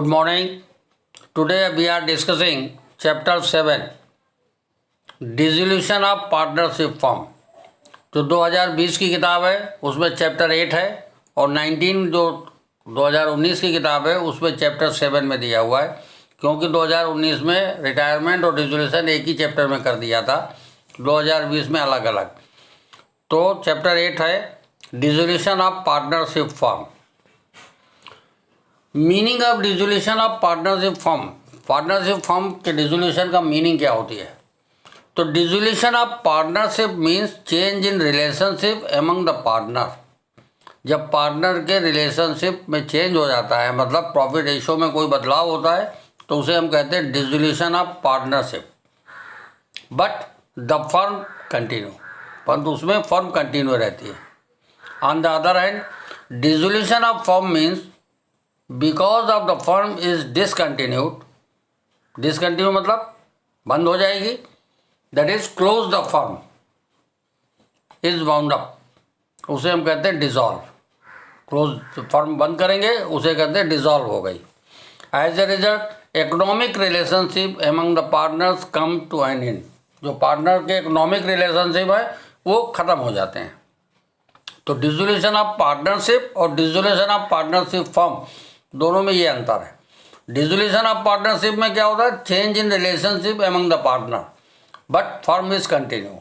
Good morning. Today we are discussing chapter 7 Dissolution of Partnership Firm. जो 2020 की किताब है उसमें चैप्टर 8 है और 19 जो 2019 की किताब है उसमें चैप्टर 7 में दिया हुआ है, क्योंकि 2019 में रिटायरमेंट और डिसोल्यूशन एक ही चैप्टर में कर दिया था, 2020 में अलग अलग। तो चैप्टर 8 है dissolution of partnership firm. Meaning of dissolution of partnership firm. Partnership firm के डिसोल्यूशन का मीनिंग क्या होती है? तो dissolution of partnership means change in relationship among the partner. जब पार्टनर के रिलेशनशिप में चेंज हो जाता है, मतलब प्रॉफिट रेशियो में कोई बदलाव होता है, तो उसे हम कहते हैं dissolution of partnership. But the firm continue, परंतु उसमें फर्म कंटिन्यू रहती है। On the other hand, dissolution of firm means because of the firm is discontinued. Discontinue मतलब बंद हो जाएगी, that is close the firm is bound up, उसे हम कहते हैं डिसॉल्व। क्लोज फर्म बंद करेंगे उसे कहते हैं डिसॉल्व हो गई। As a result economic relationship among the partners come to an end. जो पार्टनर के इकोनॉमिक रिलेशनशिप है वो ख़त्म हो जाते हैं। तो डिसोल्यूशन ऑफ पार्टनरशिप और डिसोल्यूशन ऑफ पार्टनरशिप फर्म दोनों में ये अंतर है। डिसोल्यूशन ऑफ पार्टनरशिप में क्या होता है? Change in relationship among the partner, but firm is continue.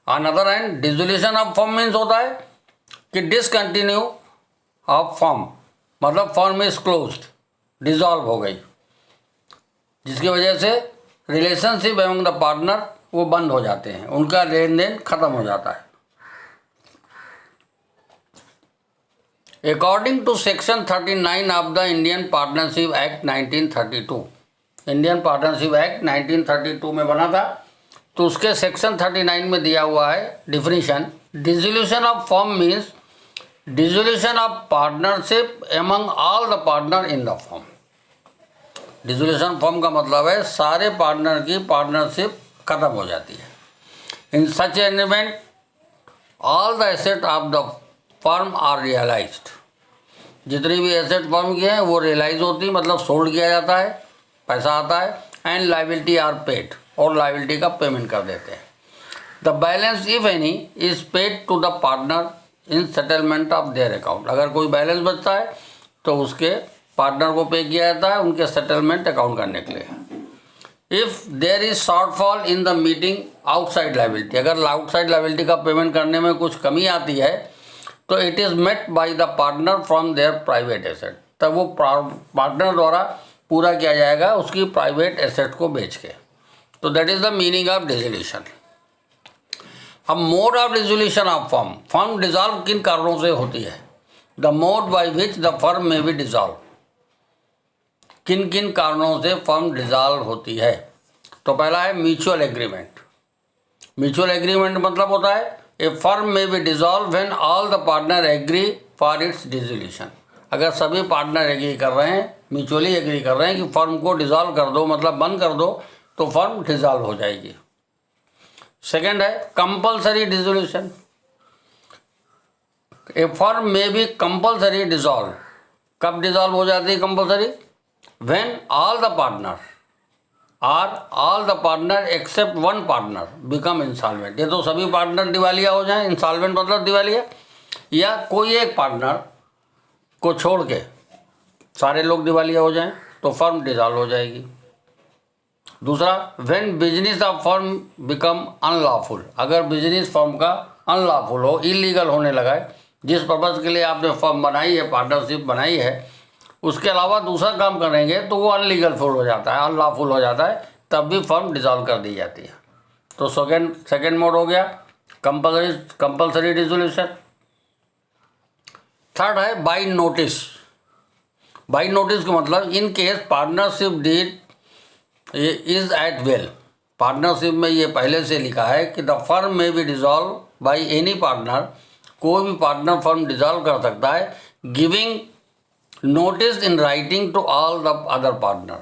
On other hand, dissolution of firm means होता है कि डिसकंटिन्यू ऑफ फर्म, मतलब फर्म इज क्लोज्ड, डिसॉल्व हो गई, जिसकी वजह से रिलेशनशिप एमंग द पार्टनर वो बंद हो जाते हैं, उनका लेन देन खत्म हो जाता है। According to Section 39 of the Indian Partnership Act 1932, Indian partnership act 1932 में बना था, तो उसके सेक्शन 39 में दिया हुआ है definition. Dissolution of firm means dissolution of partnership among all the partner in the firm. Dissolution firm का मतलब है सारे पार्टनर की पार्टनरशिप खत्म हो जाती है। In such an event all the asset of the firm are realised. जितनी भी एसेट फर्म की हैं वो रियलाइज होती, मतलब सोल्ड किया जाता है, पैसा आता है, एंड लाइबिलिटी आर पेड, और लाइबिलिटी का पेमेंट कर देते हैं। The balance if any is paid to the partner in settlement of their account. अगर कोई बैलेंस बचता है तो उसके पार्टनर को पे किया जाता है उनके सेटलमेंट अकाउंट करने के लिए। If there is shortfall in the meeting outside liability, अगर आउटसाइड लाइबिलिटी का पेमेंट करने में कुछ कमी आती है तो it is met by the partner from their private asset, तब वो पार्टनर द्वारा पूरा किया जाएगा उसकी प्राइवेट एसेट को बेच के। तो that is the meaning of dissolution. अब mode of dissolution of firm. Firm dissolve किन कारणों से होती है? The mode by which the firm may be dissolve. किन किन कारणों से फर्म डिसॉल्व होती है? तो पहला है म्यूचुअल एग्रीमेंट। म्यूचुअल एग्रीमेंट मतलब होता है a firm may be dissolve when all the partner agree for its dissolution. अगर सभी पार्टनर एग्री कर रहे हैं, म्यूचुअली एग्री कर रहे हैं कि फर्म को डिसॉल्व कर दो, मतलब बंद कर दो, तो फर्म डिसॉल्व हो जाएगी। सेकेंड है कंपल्सरी डिसोल्यूशन। ए firm may B compulsory dissolve. कब डिसॉल्व हो जाती है compulsory? When all the partner all the partner except one partner become insolvent. ये तो सभी पार्टनर दिवालिया हो जाएं, इंसॉल्वेंट मतलब दिवालिया, या कोई एक पार्टनर को छोड़ के सारे लोग दिवालिया हो जाएं तो फर्म डिसॉल्व हो जाएगी। दूसरा, when business of firm become unlawful. अगर बिजनेस फर्म का अनलॉफुल हो, इलीगल होने लगा है, जिस पर्पज़ के लिए आपने फर्म बनाई है, पार्टनरशिप बनाई है, उसके अलावा दूसरा काम करेंगे तो वो अनलीगल फुल हो जाता है, अनलॉफुल हो जाता है, तब भी फर्म डिसॉल्व कर दी जाती है। तो सेकेंड मोड हो गया कंपल्सरी डिसोल्यूशन। थर्ड है बाय नोटिस। बाय नोटिस का मतलब in case partnership deed is at will. Partnership में ये पहले से लिखा है कि the firm may be dissolve by any partner. कोई भी पार्टनर फर्म डिसॉल्व कर सकता है, giving notice in writing to all the other partner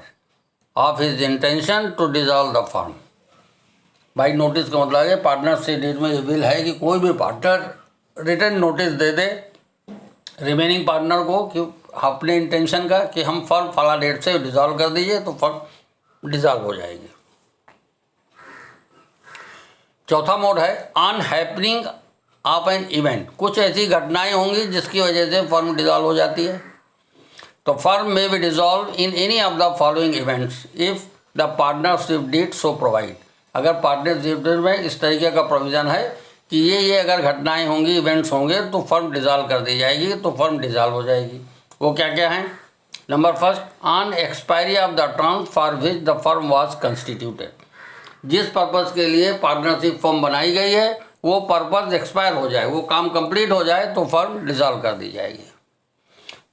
of his intention to dissolve the firm। By notice का मतलब है पार्टनरशिप डीड में ये विल है कि कोई भी पार्टनर रिटर्न नोटिस दे दे रिमेनिंग पार्टनर को कि अपने इंटेंशन का कि हम फर्म फला डेट से डिसॉल्व कर दीजिए, तो फर्म डिसॉल्व हो जाएगी। चौथा मोड है अनहैपनिंग ऑफ एन इवेंट। कुछ ऐसी घटनाएं होंगी जिसकी वजह से फर्म डिसॉल्व हो जाती है। तो firm may be dissolve in any of the following events if the partnership deed so provide. अगर पार्टनरशिप में इस तरीके का प्रोविज़न है कि ये अगर घटनाएं होंगी, इवेंट्स होंगे, तो फर्म डिसॉल्व कर दी जाएगी, तो फर्म डिसॉल्व हो जाएगी। वो क्या क्या हैं? Number first, on expiry of the term for which the firm was constituted. जिस पर्पज़ के लिए पार्टनरशिप फर्म बनाई गई है वो पर्पज़ एक्सपायर हो जाए, वो काम कंप्लीट हो जाए, तो फर्म डिसॉल्व कर दी जाएगी।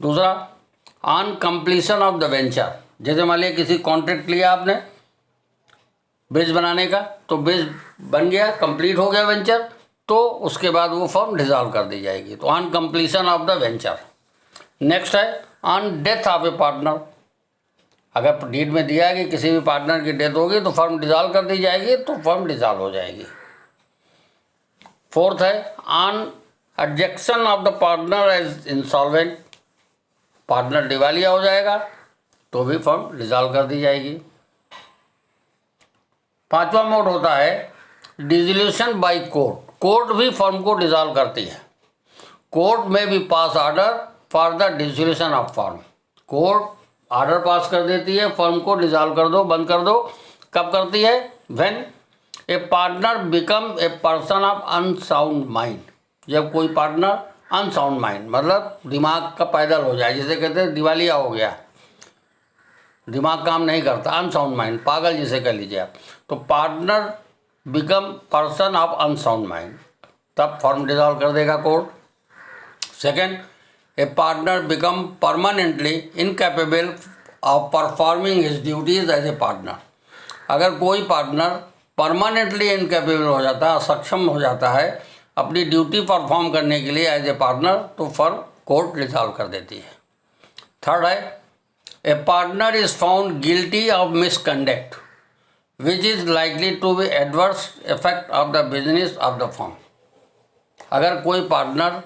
दूसरा, on completion of the venture. जैसे मान लिया किसी कॉन्ट्रैक्ट लिया आपने ब्रिज बनाने का, तो ब्रिज बन गया, कंप्लीट हो गया वेंचर, तो उसके बाद वो फर्म डिसॉल्व कर दी जाएगी। तो on completion of the venture. Next है on death of a partner. अगर डीड में दिया है कि किसी भी पार्टनर की डेथ होगी तो फर्म डिसॉल्व कर दी जाएगी, तो फर्म डिसॉल्व हो जाएगी। फोर्थ है on adjudication of the partner as insolvent. Partner दिवालिया हो जाएगा तो भी फर्म डिसॉल्व कर दी जाएगी। पांचवा मोड होता है डिसोल्यूशन बाय कोर्ट। कोर्ट भी फर्म को डिसॉल्व करती है। कोर्ट में भी pass order for the dissolution of firm. Court order pass कर देती है फर्म को डिसॉल्व कर दो, बंद कर दो। कब करती है? When A partner become a person of unsound mind. जब कोई पार्टनर अनसाउंड माइंड मतलब दिमाग का पैदल हो जाए, जिसे कहते हैं दिवालिया हो गया, दिमाग काम नहीं करता, अनसाउंड माइंड, पागल जिसे कह लीजिए आप। तो partner become person of unsound mind, तब फर्म डिसॉल्व कर देगा court. Second, a partner become permanently incapable of performing his duties as a partner. अगर कोई पार्टनर परमानेंटली इनकैपेबल हो जाता है, सक्षम हो जाता है अपनी ड्यूटी परफॉर्म करने के लिए एज ए पार्टनर, तो फर्म कोर्ट डिसॉल्व कर देती है। थर्ड है a partner is found guilty of misconduct which is likely to be adverse effect of the business of the firm. अगर कोई पार्टनर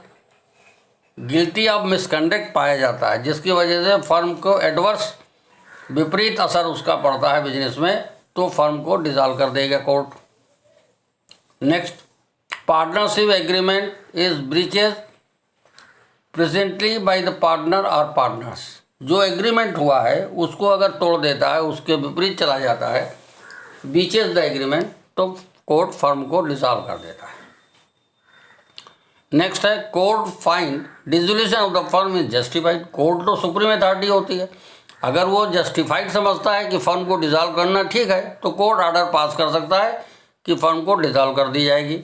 गिल्टी ऑफ मिसकंडक्ट पाया जाता है जिसकी वजह से फर्म को एडवर्स विपरीत असर उसका पड़ता है बिजनेस में, तो फर्म को डिसॉल्व कर देगा court. Next, partnership agreement is breaches presently bye the partner और पार्टनर्स। जो एग्रीमेंट हुआ है उसको अगर तोड़ देता है, उसके विपरीत चला जाता है, ब्रीचेज द एग्रीमेंट, तो कोर्ट फर्म को डिसॉल्व कर देता है। नेक्स्ट है court find dissolution of the firm is justified. Court तो सुप्रीम अथॉरिटी होती है, अगर वो जस्टिफाइड समझता है कि फर्म को डिसॉल्व करना ठीक है, तो कोर्ट ऑर्डर पास कर सकता है कि फर्म को डिसॉल्व कर दी जाएगी।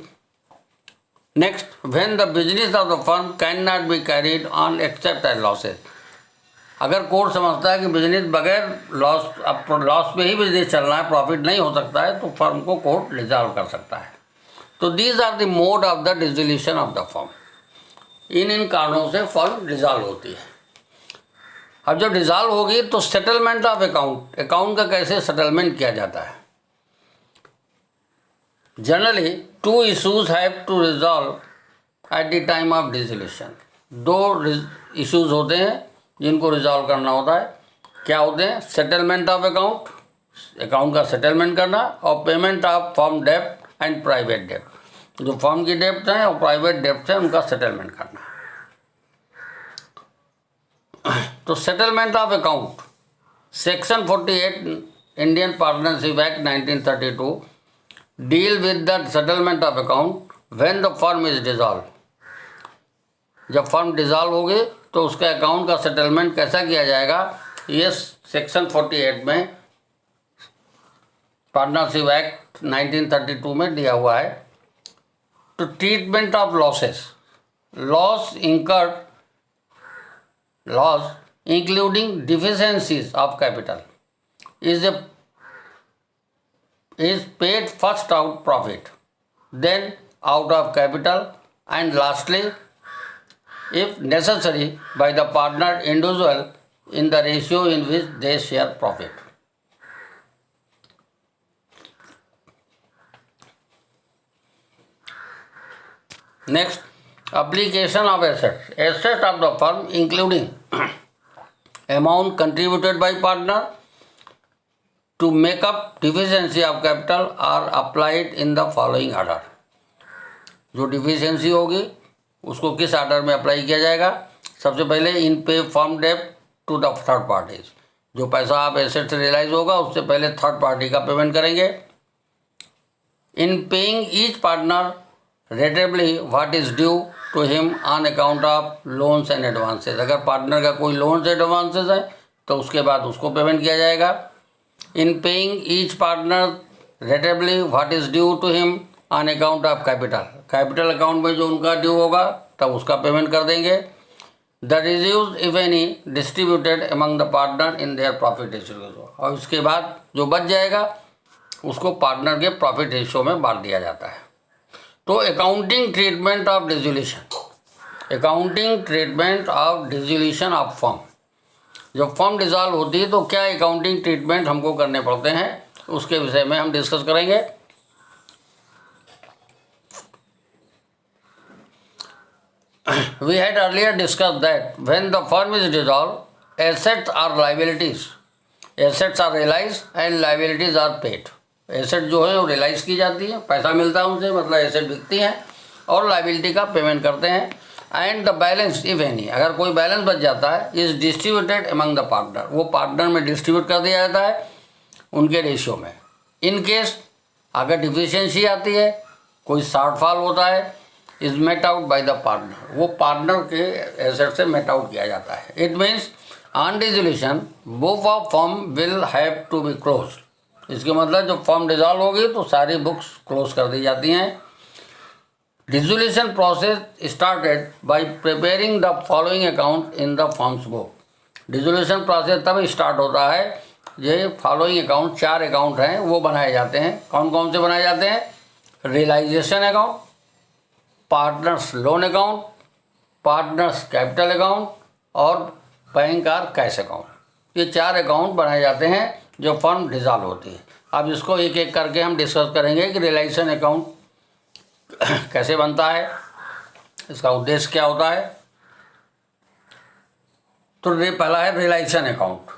Next, when the business of the firm can not be carried on except and losses. अगर कोर्ट समझता है कि बिजनेस बगैर लॉस, अब लॉस में ही बिजनेस चलना है, प्रॉफिट नहीं हो सकता है, तो फर्म को कोर्ट डिसॉल्व कर सकता है। तो these are the mode of the dissolution of the firm. इन कारणों से फर्म डिसॉल्व होती है। अब जब डिसॉल्व होगी तो सेटलमेंट ऑफ अकाउंट, अकाउंट का कैसे सेटलमेंट किया जाता है? Generally two issues have to resolve at the time of dissolution. दो इशूज होते हैं जिनको रिजॉल्व करना होता है। क्या होते हैं? सेटलमेंट ऑफ अकाउंट, अकाउंट का सेटलमेंट करना, और payment of firm dept and private डेप्ट। जो फर्म की डेप्ट हैं और प्राइवेट डेप्ट हैं उनका सेटलमेंट करना। तो settlement of account, section 48 Indian partnership act 1932 deal with the settlement of account when the firm is dissolve. जब फर्म डिसॉल्व होगी तो उसके अकाउंट का सेटलमेंट कैसा किया जाएगा, ये सेक्शन 48 में पार्टनरशिप एक्ट 1932 में दिया हुआ है। तो treatment of losses, loss incurred, loss including deficiencies of capital is paid first out profit, then out of capital, and lastly if necessary by the partner individual in the ratio in which they share profit. Next, application of assets, assets of the firm including amount contributed by partner to make up deficiency of capital are applied in the following order. जो deficiency होगी उसको किस order में apply किया जाएगा? सबसे पहले इन pay firm debt to the third parties, जो पैसा आप एसेट से रियलाइज होगा उससे पहले थर्ड पार्टी का पेमेंट करेंगे. In paying each partner rateably what is due to him on account of loans and advances. अगर पार्टनर का कोई लोन्स एडवांसेस है तो उसके बाद उसको पेमेंट किया जाएगा. In paying each partner rateably what is due to him on account of capital. Capital account में जो उनका ड्यू होगा तब उसका पेमेंट कर देंगे. The residue if any distributed among the partner in their profit ratio. और इसके बाद जो बच जाएगा उसको पार्टनर के प्रॉफिट रेशियो में बांट दिया जाता है. तो accounting treatment of dissolution, accounting treatment of dissolution of firm. जब फर्म डिसॉल्व होती है तो क्या अकाउंटिंग ट्रीटमेंट हमको करने पड़ते हैं, उसके विषय में हम डिस्कस करेंगे. We had earlier discussed that when the firm is dissolved, assets are liabilities. Assets are realized and liabilities are paid. Asset जो है वो रियलाइज की जाती है, पैसा मिलता है उनसे, मतलब एसेट बिकती हैं, और लाइबिलिटी का पेमेंट करते हैं. And the balance if any, अगर कोई बैलेंस बच जाता है, is distributed among the partner. वो पार्टनर में डिस्ट्रीब्यूट कर दिया जाता है उनके रेशियो में. इन केस अगर डिफिशियंसी आती है, कोई शॉर्टफॉल होता है, is met out by the partner. वो पार्टनर के एसेट से मेट आउट किया जाता है. It means on dissolution book of firm will have to be close. इसके मतलब जब फर्म डिसॉल्व होगी तो सारी बुक्स क्लोज कर दी जाती हैं. Dissolution process started by preparing the following account in the firms book. Dissolution process तब स्टार्ट होता है ये फॉलोइंग अकाउंट, 4 अकाउंट हैं वो बनाए जाते हैं. कौन कौन से बनाए जाते हैं? Realisation account, partners loan account, partners capital account और बैंक और कैश अकाउंट. ये 4 अकाउंट बनाए जाते हैं जो फर्म डिसॉल्व होती है. अब इसको एक एक करके हम डिस्कस करेंगे कि रियलाइजेशन अकाउंट कैसे बनता है, इसका उद्देश्य क्या होता है. तो पहला है realisation account.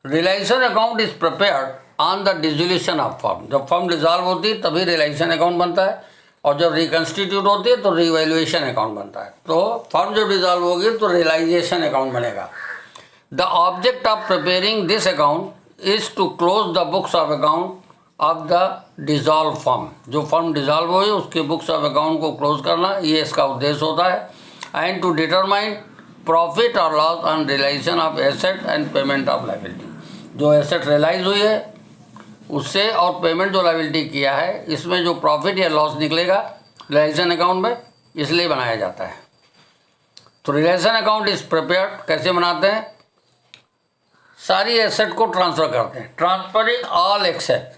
Realisation account is prepared on the dissolution of firm. जब फर्म डिसॉल्व होती है तभी रियलाइजेशन अकाउंट बनता है, और जब रिकन्स्टिट्यूट होती है तो रिवैल्यूएशन अकाउंट बनता है. तो फर्म जब डिसॉल्व होगी तो रियलाइजेशन अकाउंट बनेगा. The object of preparing this account is to close the books of account of the dissolve firm. जो फर्म डिसॉल्व हुई उसके बुक्स ऑफ अकाउंट को क्लोज करना, ये इसका उद्देश्य होता है. एंड टू डिटरमाइन प्रॉफिट और loss on realisation of asset and payment of liability. जो एसेट रियलाइज हुई है उससे और पेमेंट जो लायबिलिटी किया है, इसमें जो प्रॉफिट या लॉस निकलेगा रियलाइजेशन अकाउंट में, इसलिए बनाया जाता है. तो रियलाइजेशन अकाउंट इज प्रिपेयर्ड कैसे बनाते हैं? सारी एसेट को ट्रांसफ़र करते हैं. ट्रांसफरिंग ऑल एसेट,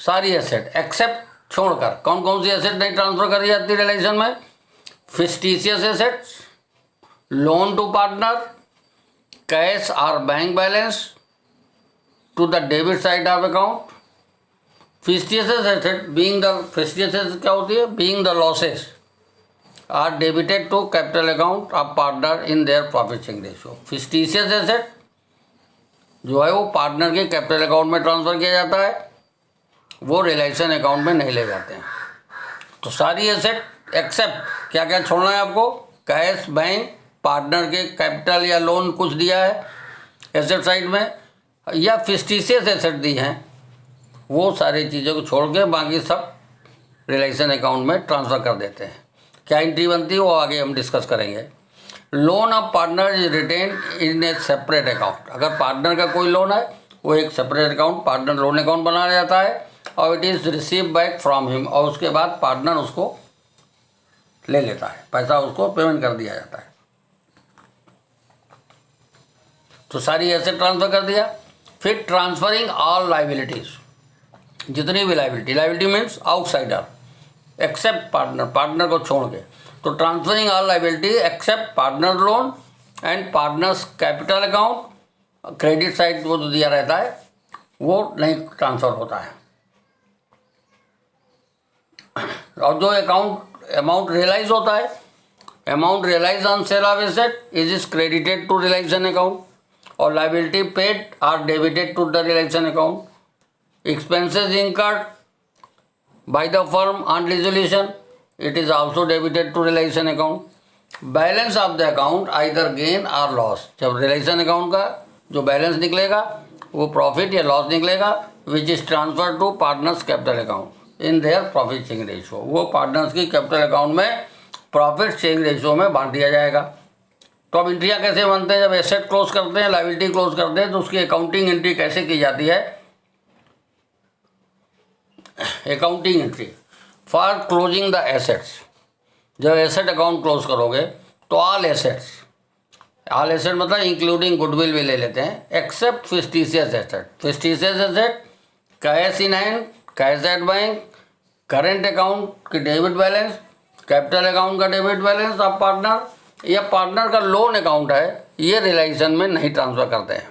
सारी एसेट एक्सेप्ट छोड़कर. कौन कौन सी एसेट नहीं ट्रांसफ़र करी जाती रियलाइजेशन में? Fictitious assets, loan to partner, cash और bank balance to the debit side of account. Fictitious asset being the, fictitious asset क्या होती है? Being the losses are debited to capital account of partner in their profit sharing ratio. Fictitious asset जो है वो partner के capital account में transfer किया जाता है, वो रियलाइजेशन अकाउंट में नहीं ले जाते हैं. तो सारी एसेट एक्सेप्ट क्या क्या छोड़ना है आपको? कैश, बैंक, पार्टनर के कैपिटल या लोन कुछ दिया है एसेट साइड में, या फिक्टिशियस एसेट दी हैं, वो सारी चीज़ों को छोड़ के बाकी सब रियलाइजेशन अकाउंट में ट्रांसफ़र कर देते हैं. क्या एंट्री बनती है वो आगे हम डिस्कस करेंगे. Loan of partner is written in a separate account. अगर पार्टनर का कोई लोन है वो एक separate account, partner loan account बनाया जाता है, और it is receive back from him. और उसके बाद पार्टनर उसको ले लेता है, पैसा उसको पेमेंट कर दिया जाता है. तो सारी एसेट ट्रांसफ़र कर दिया. फिर ट्रांसफरिंग ऑल लाइबिलिटीज़, जितनी भी liability means outsider except partner, partner को छोड़ के. तो transferring all liability except partner loan and partners capital account. Credit side वो जो दिया रहता है वो नहीं ट्रांसफ़र होता है. और जो अमाउंट रियलाइज होता है amount realise on sale of asset is credited to realisation account, और liability paid are debited to the realisation account. Expenses incurred by the firm on resolution, it is also debited to realisation account. Balance of the account either gain और loss, जब realisation account का जो balance निकलेगा वो profit या loss निकलेगा, which is transfer to partners capital account in their profit sharing ratio, वो partners की कैपिटल अकाउंट में प्रॉफिट शेयरिंग रेशियो में बांट दिया जाएगा। तो अब एंट्रियाँ कैसे बनते हैं? जब एसेट क्लोज करते हैं, लायबिलिटी क्लोज करते हैं, तो उसकी अकाउंटिंग एंट्री कैसे की जाती है? Accounting entry for closing the assets, जब एसेट अकाउंट क्लोज करोगे तो ऑल एसेट्स मतलब इंक्लूडिंग गुडविल भी ले लेते हैं, except fictitious asset. Fictitious asset cash in hand, cash at bank, current account की डेबिट बैलेंस, कैपिटल अकाउंट का डेबिट बैलेंस ऑफ पार्टनर, या पार्टनर का लोन अकाउंट है, ये रियलाइजेशन में नहीं ट्रांसफ़र करते हैं।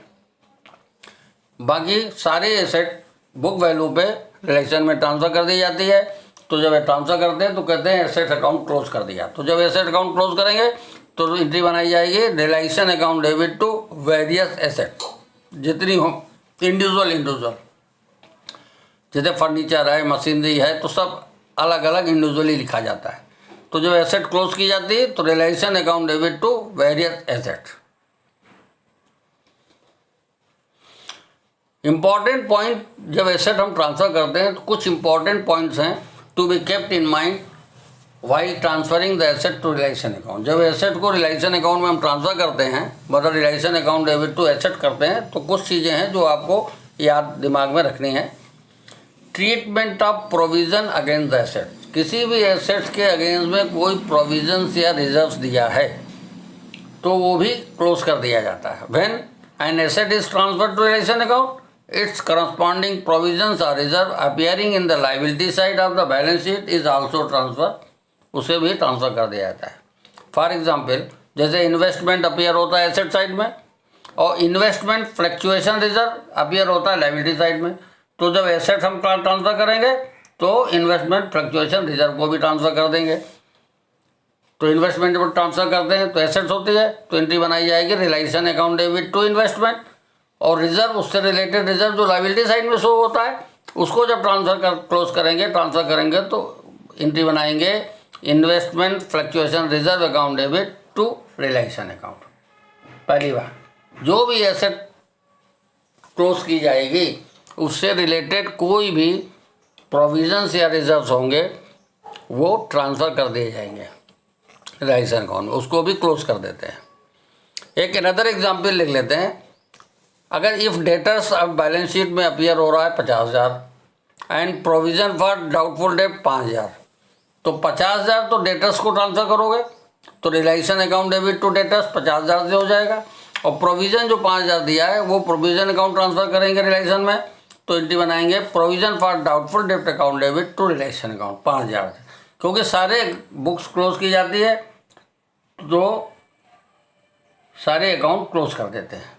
बाकी सारे एसेट बुक वैल्यू पे रियलाइजेशन में ट्रांसफ़र कर दी जाती है। तो जब ये ट्रांसफ़र करते हैं तो कहते हैं एसेट अकाउंट क्लोज कर दिया। तो जब एसेट अकाउंट क्लोज करेंगे तो एंट्री बनाई जाएगी realisation account debit to various asset, जितनी हो इंडिविजुअल, जैसे फर्नीचर है, मशीनरी है, तो सब अलग अलग इंडिविजुअली लिखा जाता है। तो जब एसेट क्लोज की जाती है तो realisation account debit to various asset. Important point, जब एसेट हम ट्रांसफ़र करते हैं तो कुछ इंपॉर्टेंट पॉइंट्स हैं to be kept in mind while transferring the asset to realisation account. जब एसेट को रियलाइजेशन अकाउंट में हम ट्रांसफ़र करते हैं, मतलब realisation account debit to asset करते हैं, तो कुछ चीज़ें हैं जो आपको याद दिमाग में रखनी है। Treatment of provision against the asset, किसी भी एसेट्स के अगेंस्ट में कोई प्रोविजंस या रिजर्व्स दिया है तो वो भी क्लोज कर दिया जाता है। When an asset is transferred to realisation account, its corresponding provisions or reserve appearing in the liability side of the balance sheet is also transfer, उसे भी ट्रांसफ़र कर दिया जाता है। फॉर एग्जाम्पल, जैसे इन्वेस्टमेंट अपीयर होता है एसेट साइड में और इन्वेस्टमेंट फ्लक्चुएशन रिजर्व अपीयर होता है लायबिलिटी साइड में। तो जब एसेट हम ट्रांसफ़र करेंगे तो इन्वेस्टमेंट फ्लक्चुएशन रिजर्व को भी ट्रांसफ़र कर देंगे। तो इन्वेस्टमेंट जब ट्रांसफ़र करते हैं तो एसेट्स होती है, तो एंट्री बनाई जाएगी realisation account debit to investment, और रिजर्व, उससे रिलेटेड रिजर्व जो लायबिलिटी साइड में शो होता है, उसको जब ट्रांसफ़र करेंगे तो एंट्री बनाएंगे investment fluctuation reserve account debit to realisation account. पहली बार जो भी एसेट क्लोज की जाएगी उससे रिलेटेड कोई भी प्रोविजंस या रिजर्व्स होंगे वो ट्रांसफ़र कर दिए जाएंगे रियलाइजेशन अकाउंट में, उसको भी क्लोज कर देते हैं। एक अनदर एग्जाम्पल लिख लेते हैं। अगर इफ़ डेटर्स अब बैलेंस शीट में अपीयर हो रहा है 50,000 and provision for doubtful debt 5,000, तो 50,000 तो डेटर्स को ट्रांसफ़र करोगे तो realisation account debit to debtors 50,000 से हो जाएगा, और प्रोविज़न जो 5,000 दिया है वो प्रोविज़न अकाउंट ट्रांसफ़र करेंगे रियलाइजेशन में, तो एंट्री बनाएंगे provision for doubtful debt account debit to realisation account 5,000 से, क्योंकि सारे बुक्स क्लोज की जाती है तो सारे अकाउंट क्लोज कर देते हैं।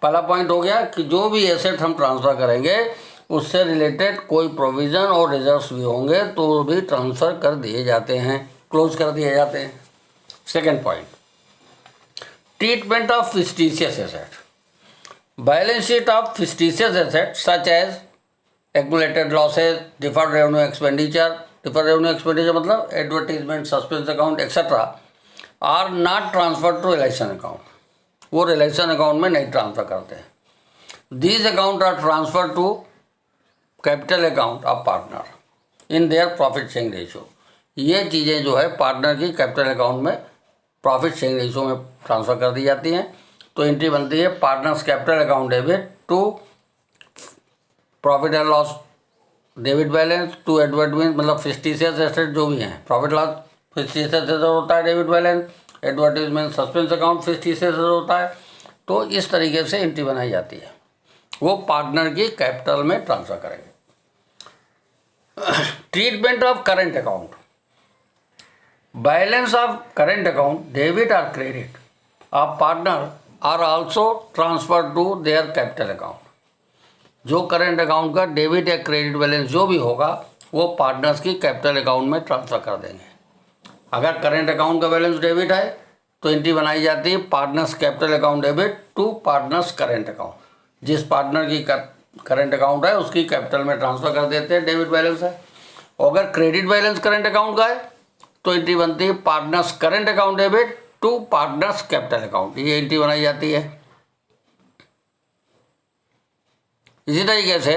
पहला पॉइंट हो गया कि जो भी एसेट हम ट्रांसफ़र करेंगे उससे रिलेटेड कोई प्रोविज़न और रिजर्व्स भी होंगे तो वो भी ट्रांसफ़र कर दिए जाते हैं, क्लोज कर दिए जाते हैं। Second point, treatment of fictitious asset. Balance sheet of fictitious asset such as accumulated losses, deferred revenue expenditure मतलब advertisement, suspense account etcetera are not transfer to realisation account, वो रियलाइजेशन अकाउंट में नहीं transfer करते हैं। These account are transfer to capital account of partner in their profit sharing ratio. ये चीज़ें जो है पार्टनर की कैपिटल अकाउंट में प्रॉफिट शेयरिंग रेशियो में ट्रांसफ़र कर दी जाती हैं। तो एंट्री बनती है partners capital account debit to profit and loss debit balance to advertisement मतलब फिस्टिशियस एसेट जो भी हैं, प्रॉफिट लॉस फिस्टिशियस एसेट होता है debit balance, advertisement suspense account fictitious asset होता है। तो इस तरीके से एंट्री बनाई जाती है, वो पार्टनर की कैपिटल में ट्रांसफ़र करेंगे। Treatment of current account, balance of current account debit और credit of partner are also transfer to their capital account. जो करेंट अकाउंट का डेबिट या क्रेडिट बैलेंस जो भी होगा वो पार्टनर्स की कैपिटल अकाउंट में ट्रांसफ़र कर देंगे। अगर करेंट अकाउंट का बैलेंस डेबिट है तो एंट्री बनाई जाती है partners capital account debit to partners current account. जिस पार्टनर की करेंट अकाउंट है उसकी कैपिटल में ट्रांसफर कर देते हैं, डेबिट बैलेंस है। और अगर क्रेडिट बैलेंस करेंट अकाउंट का है तो एंट्री बनती है partners current account debit to partners capital account, ये एंट्री बनाई जाती है। इसी तरीके से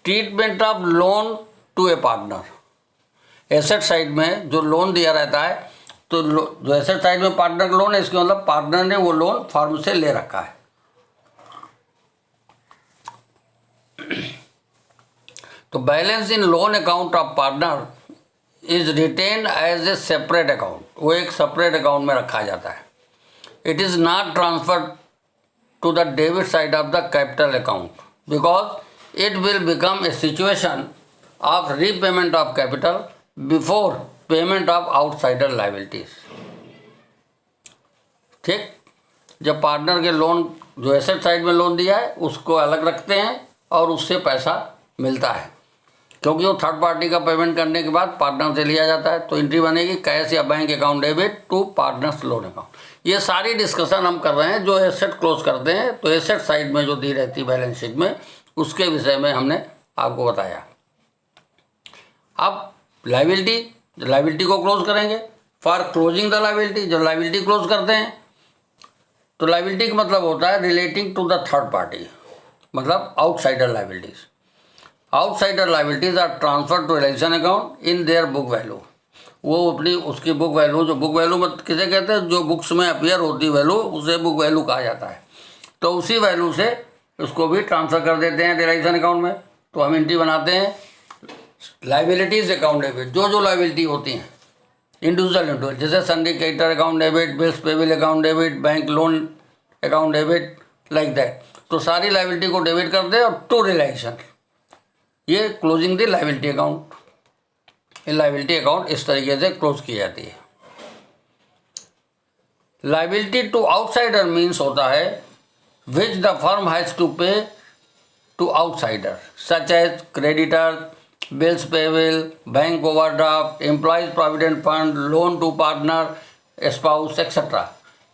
treatment of loan to a partner, asset side में जो लोन दिया रहता है तो जो एसेट साइड में पार्टनर का लोन है, इसके मतलब पार्टनर ने वो लोन फर्म से ले रखा है। तो balance in loan account of partner is retained as a separate account, वो एक सेपरेट अकाउंट में रखा जाता है। It is not transferred to the debit side of the capital account because it will become a situation of repayment of capital before payment of outsider liabilities. ठीक, जब partner के loan जो asset side में loan दिया है उसको अलग रखते हैं और उससे पैसा मिलता है, क्योंकि वो थर्ड पार्टी का पेमेंट करने के बाद पार्टनर से लिया जाता है। तो एंट्री बनेगी कैश या bank account debit to partners loan account. ये सारी डिस्कशन हम कर रहे हैं जो एसेट क्लोज करते हैं, तो एसेट साइड में जो दी रहती है बैलेंस शीट में, उसके विषय में हमने आपको बताया। अब लाइबिलिटी को क्लोज करेंगे। फॉर क्लोजिंग द लाइबिलिटी, जब लाइबिलिटी क्लोज करते हैं तो लाइबिलिटी का मतलब होता है relating to the third party, मतलब outsider liabilities. Outsider liabilities are transfer to relation account in their book value. वो अपनी उसकी बुक वैल्यू, जो बुक वैल्यू में किसे कहते हैं, जो बुक्स में अपीयर होती वैल्यू, उसे बुक वैल्यू कहा जाता है। तो उसी वैल्यू से उसको भी ट्रांसफ़र कर देते हैं रिलेशन अकाउंट में। तो हम एंट्री बनाते हैं लाइबिलिटीज अकाउंट डेबिट, जो लाइबिलिटी होती हैं इंडिविजुअल, जैसे सिंडिकेटर account debit, bills payable account debit, bank loan account debit, like that. तो सारी लाइबिलिटी को डेबिट कर दे और टू रिलेशन, ये क्लोजिंग द लाइबिलिटी अकाउंट। ये लाइबिलिटी अकाउंट इस तरीके से क्लोज की जाती है। लाइबिलिटी टू आउटसाइडर मीन्स होता है which the firm has to pay to outsider such as creditor, bills payable, bank overdraft, employees provident fund, loan to partner, spouse etcetera.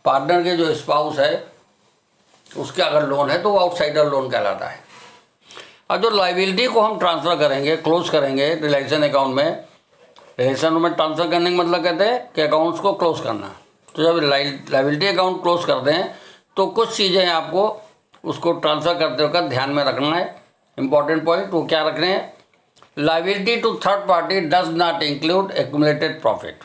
Partner के जो स्पाउस है उसके अगर लोन है तो वो आउटसाइडर लोन कहलाता है। और जो लाइबिलिटी को हम ट्रांसफ़र करेंगे, क्लोज करेंगे रिलेशन अकाउंट में, रिलेशन में ट्रांसफ़र करने का मतलब कहते हैं कि अकाउंट्स को क्लोज करना। तो जब लाइबिलिटी अकाउंट क्लोज करते हैं तो कुछ चीज़ें आपको उसको ट्रांसफ़र करते वक्त ध्यान में रखना है। इंपॉर्टेंट पॉइंट वो क्या रखने हैं, liability to third party does not include accumulated profit.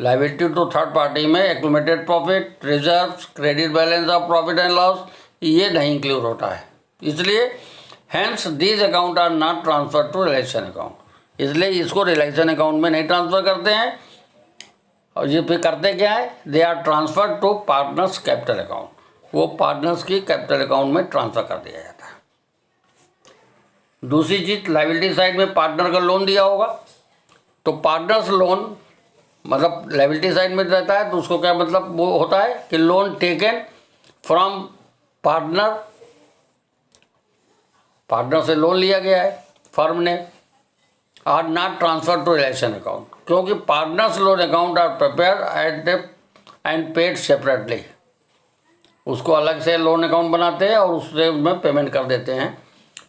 Liability to third party में accumulated profit, reserves, credit balance of profit and loss, ये नहीं इंक्लूड होता है। इसलिए hence these account are not transfer to relation account, इसलिए इसको realisation account में नहीं ट्रांसफ़र करते हैं। और ये फिर करते क्या है, they are transfer to partners capital account, वो पार्टनर्स की कैपिटल अकाउंट में ट्रांसफ़र कर दिया जाता है। दूसरी चीज़, लाइबिलिटी साइड में पार्टनर का लोन दिया होगा तो पार्टनर्स लोन मतलब लाइबिलिटी साइड में रहता है, तो उसको क्या मतलब वो होता है कि loan taken from partner, partner से लोन लिया गया है फर्म ने, are not transfer to relation account, क्योंकि partners loan account are prepare at and paid separately. उसको अलग से लोन अकाउंट बनाते हैं और उससे उसमें पेमेंट कर देते हैं।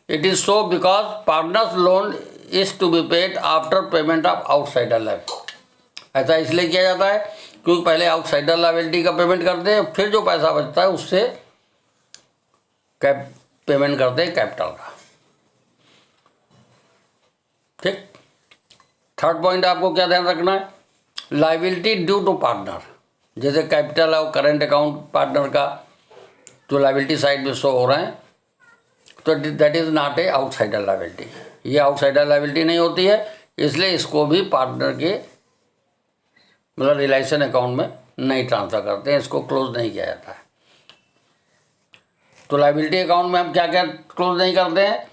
It is so because partners loan is to be paid after payment of outsider liability. ऐसा इसलिए किया जाता है क्योंकि पहले आउटसाइडर लाइबिलिटी का पेमेंट करते हैं, फिर जो पैसा बचता है उससे पेमेंट करते हैं कैपिटल का। ठीक, थर्ड पॉइंट आपको क्या ध्यान रखना है, लाइबिलिटी ड्यू टू पार्टनर, जैसे कैपिटल और करेंट अकाउंट पार्टनर का जो लाइबिलिटी साइड में शो हो रहे हैं, तो that is not a outsider liability, ये आउटसाइडर लाइबिलिटी नहीं होती है, इसलिए इसको भी पार्टनर के मतलब रिलेशन अकाउंट में नहीं ट्रांसफ़र करते हैं, इसको क्लोज नहीं किया जाता है। तो लाइबिलिटी अकाउंट में हम क्या क्या क्लोज नहीं करते हैं,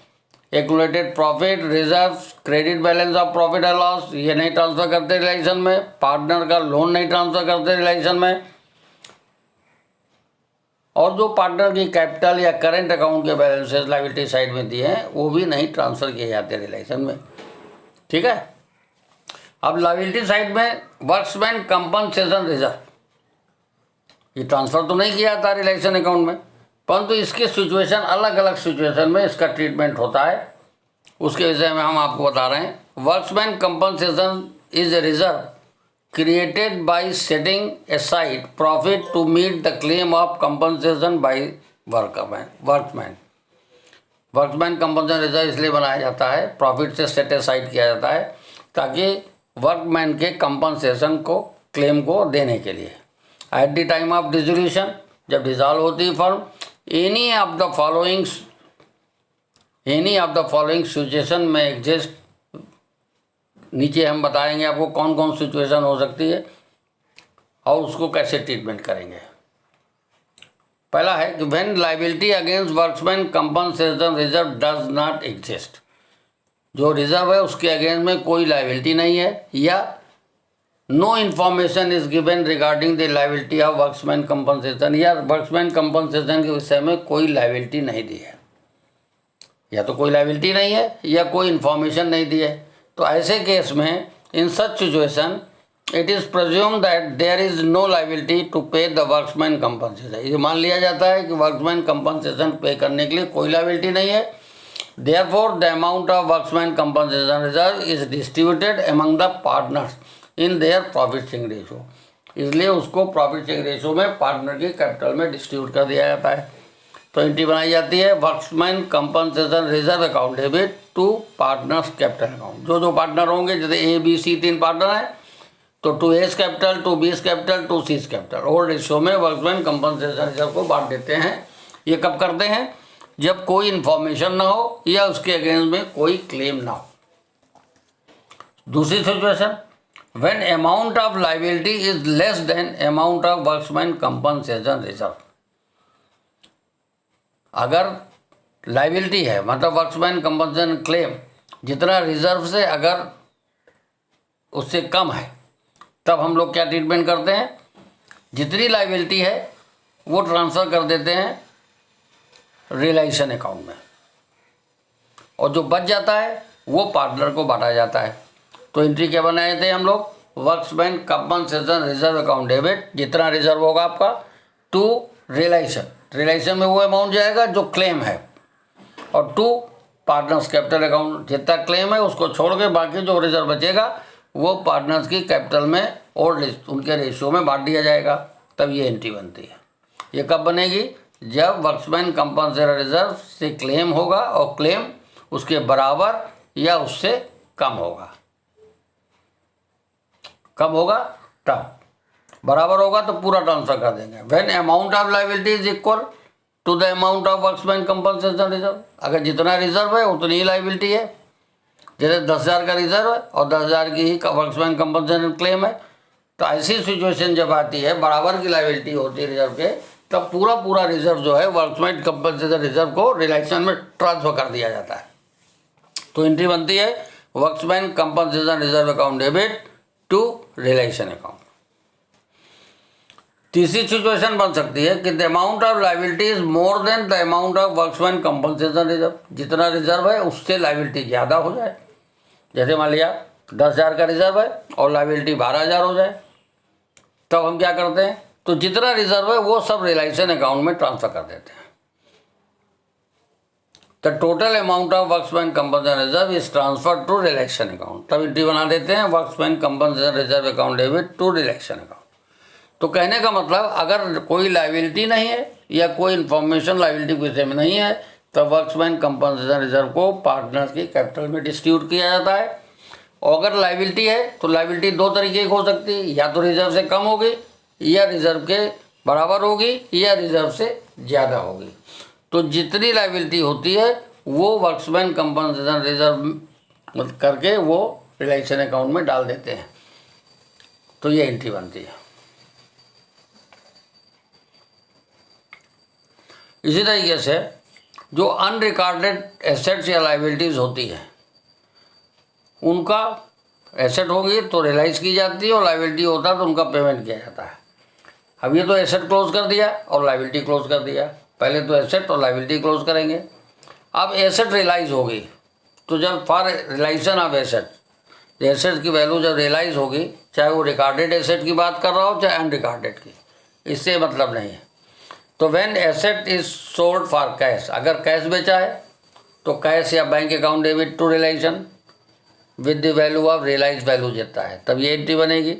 accumulated profit, reserves, credit balance of profit and loss, ये नहीं ट्रांसफ़र करते रिलेशन में। पार्टनर का लोन नहीं ट्रांसफ़र करते रिलेशन में। और जो पार्टनर की कैपिटल या करेंट अकाउंट के बैलेंसेस लाइबिलिटी साइड में दिए हैं वो भी नहीं ट्रांसफ़र किए जाते रिलेशन में। ठीक है, अब लायबिलिटी साइड में वर्क्समैन कंपनसेशन रिजर्व, ये ट्रांसफ़र तो नहीं किया था रिलेशन अकाउंट में, परंतु इसकी सिचुएशन अलग अलग सिचुएशन में इसका ट्रीटमेंट होता है, उसके विषय में हम आपको बता रहे हैं। Workmen's compensation is a reserve created by setting aside profit to meet the claim of compensation by workmen. Workmen compensation reserve इसलिए बनाया जाता है, प्रॉफिट से सेट असाइड किया जाता है ताकि वर्कमैन के कंपनसेशन को, क्लेम को देने के लिए। Eight the time of dissolution, जब डिसॉल्व होती है firm, any of the following situation में एग्जिस्ट। नीचे हम बताएंगे आपको कौन कौन सिचुएशन हो सकती है और उसको कैसे ट्रीटमेंट करेंगे। पहला है कि when liability against workmen's compensation reserve does not exist, जो रिजर्व है उसके अगेंस्ट में कोई लायबिलिटी नहीं है, या no information is given regarding the liability of workmen's compensation, या वर्क्समैन कंपनसेशन के विषय में कोई लायबिलिटी नहीं दी है, या तो कोई लायबिलिटी नहीं है या कोई इन्फॉर्मेशन नहीं दी है। तो ऐसे केस में in such situation it is presume that there is no liability to pay the workmen compensation, ये मान लिया जाता है कि वर्क्समैन कंपनसेशन पे करने के लिए कोई लायबिलिटी नहीं है। Therefore the amount of workmen's compensation reserve is distributed among the partners in their profit sharing ratio, इसलिए उसको प्रॉफिट शेयरिंग रेशो में पार्टनर की कैपिटल में डिस्ट्रीब्यूट कर दिया जाता है। तो एंट्री बनाई जाती है workmen's compensation reserve account debit to partners capital account. जो पार्टनर होंगे, जैसे ए बी सी 3 पार्टनर हैं, तो to A's capital, to B's capital, to C's capital, और रेशियो में वर्क्समैन कंपनसेशन रिजर्व को बांट देते हैं। ये कब करते हैं? जब कोई इन्फॉर्मेशन ना हो या उसके अगेंस्ट में कोई क्लेम ना हो। दूसरी situation, when amount of liability is less than amount of workmen's compensation reserve. अगर लायबिलिटी है, मतलब वर्क्समैन कंपनसेशन क्लेम जितना रिजर्व से अगर उससे कम है, तब हम लोग क्या ट्रीटमेंट करते हैं? जितनी लायबिलिटी है वो ट्रांसफ़र कर देते हैं रिलेशन अकाउंट में, और जो बच जाता है वो पार्टनर को बांटा जाता है। तो एंट्री क्या बनाए थे हम लोग? Workmen compensation reserve account debit, जितना रिजर्व होगा आपका, टू रिलेशन में वो अमाउंट जाएगा जो क्लेम है, और टू पार्टनर्स कैपिटल अकाउंट, जितना क्लेम है उसको छोड़ के बाकी जो रिजर्व बचेगा वो पार्टनर्स की कैपिटल में और उनके रेशियो में बांट दिया जाएगा। तब ये एंट्री बनती है। ये कब बनेगी? जब वर्क्समैन कंपनसेशन रिजर्व से क्लेम होगा और क्लेम उसके बराबर या उससे कम होगा। कब होगा? तब बराबर होगा तो पूरा ट्रांसफर कर देंगे। When amount of liability is equal to the amount of workmen's compensation reserve, अगर जितना रिजर्व है उतनी ही लायबिलिटी है। जैसे 10,000 का रिजर्व है और 10,000 की ही वर्क्समैन कंपनसेशन क्लेम है, तो ऐसी सिचुएशन जब आती है, बराबर की लायबिलिटी होती है रिजर्व के, तब पूरा रिजर्व जो है वर्क्समैन कंपनसेशन रिजर्व को रिलेशन में ट्रांसफर कर दिया जाता है। तो एंट्री बनती है workmen's compensation reserve account debit to relation account. तीसरी सिचुएशन बन सकती है कि the amount of liability is more than the amount of workmen's compensation reserve, जितना रिजर्व है उससे लायबिलिटी ज़्यादा हो जाए। जैसे मान लिया 10,000 का रिजर्व है और लायबिलिटी 12,000 हो जाए, तब हम क्या करते हैं? तो जितना रिजर्व है वो सब रिलेशन अकाउंट में ट्रांसफर कर देते हैं। The total amount of workmen's compensation reserve is transfer to relation account. तब एंट्री बना देते हैं workmen's compensation reserve account debit to relation account. तो कहने का मतलब, अगर कोई लायबिलिटी नहीं है या कोई इन्फॉर्मेशन लायबिलिटी के विषय में नहीं है, तो वर्क्समैन कंपनसेशन रिजर्व को पार्टनर्स की कैपिटल में डिस्ट्रीब्यूट किया जाता है। और अगर लायबिलिटी है तो लायबिलिटी दो तरीके की हो सकती है, या तो रिजर्व से कम होगी, या रिजर्व के बराबर होगी, या रिजर्व से ज़्यादा होगी। तो जितनी लायबिलिटी होती है वो वर्क्समैन कंपनसेशन रिजर्व करके वो रिलेशन अकाउंट में डाल देते हैं। तो ये एंट्री बनती है। इसी तरीके से जो अनरिकॉर्डेड एसेट्स या लायबिलिटीज़ होती हैं, उनका एसेट होगी तो रियलाइज़ की जाती है, और लायबिलिटी होता है तो उनका पेमेंट किया जाता है। अब ये तो एसेट क्लोज कर दिया और लायबिलिटी क्लोज कर दिया, पहले तो एसेट और लायबिलिटी क्लोज करेंगे। अब एसेट रियलाइज़ होगी, तो जब for realisation of asset, asset की वैल्यू जब रियलाइज होगी, चाहे वो रिकॉर्डेड एसेट की बात कर रहा हो चाहे अनरिकॉर्डेड की, इससे मतलब नहीं है। तो when asset is sold for cash, अगर कैश बेचा है तो कैश या bank account debit to realisation with the value of realise value देता है, तब ये एंट्री बनेगी।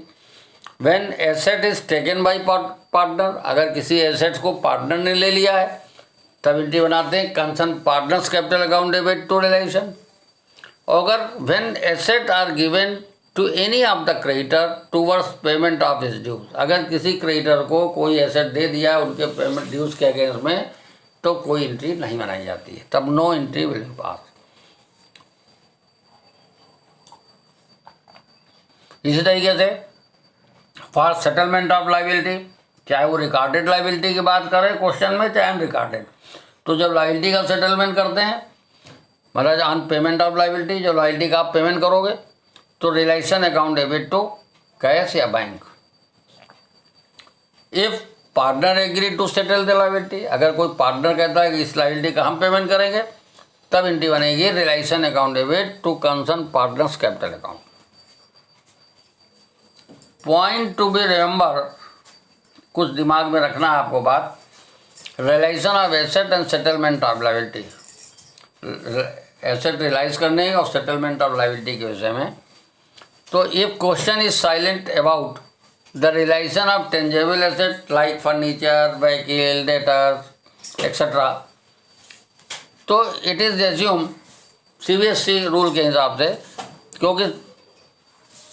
When asset is taken by partner, अगर किसी एसेट को पार्टनर ने ले लिया है तब एंट्री बनाते हैं concern partners capital account debit to realisation. अगर when asset are given to any of the creditor towards payment of his dues, अगर किसी क्रेडिटर को कोई एसेट दे दिया उनके पेमेंट ड्यूज के अगेंस्ट में, तो कोई एंट्री नहीं बनाई जाती है, तब नो एंट्री विल बी पास। इसी तरीके से फॉर सेटलमेंट ऑफ लाइबिलिटी, चाहे वो रिकॉर्डेड लाइबिलिटी की बात करें क्वेश्चन में चाहे अनरिकॉर्डेड, तो जब लाइबिलिटी का सेटलमेंट करते हैं, मतलब ऑन पेमेंट ऑफ लाइबिलिटी, जो लाइबिलिटी का आप पेमेंट करोगे तो realisation account debit to cash या bank. If partner agree to settle the liability, अगर कोई पार्टनर कहता है कि इस लाइबिलिटी का हम पेमेंट करेंगे, तब एंट्री बनेगी realisation account debit to concern partners capital account. Point to be remember, कुछ दिमाग में रखना है आपको बात, realisation of asset and settlement of liability, asset realise करने और सेटलमेंट ऑफ लाइबिलिटी के विषय में। तो if question is silent about the realisation of tangible asset like furniture, vehicle, debtors etcetera, तो it is assume CBSE rule के हिसाब से, क्योंकि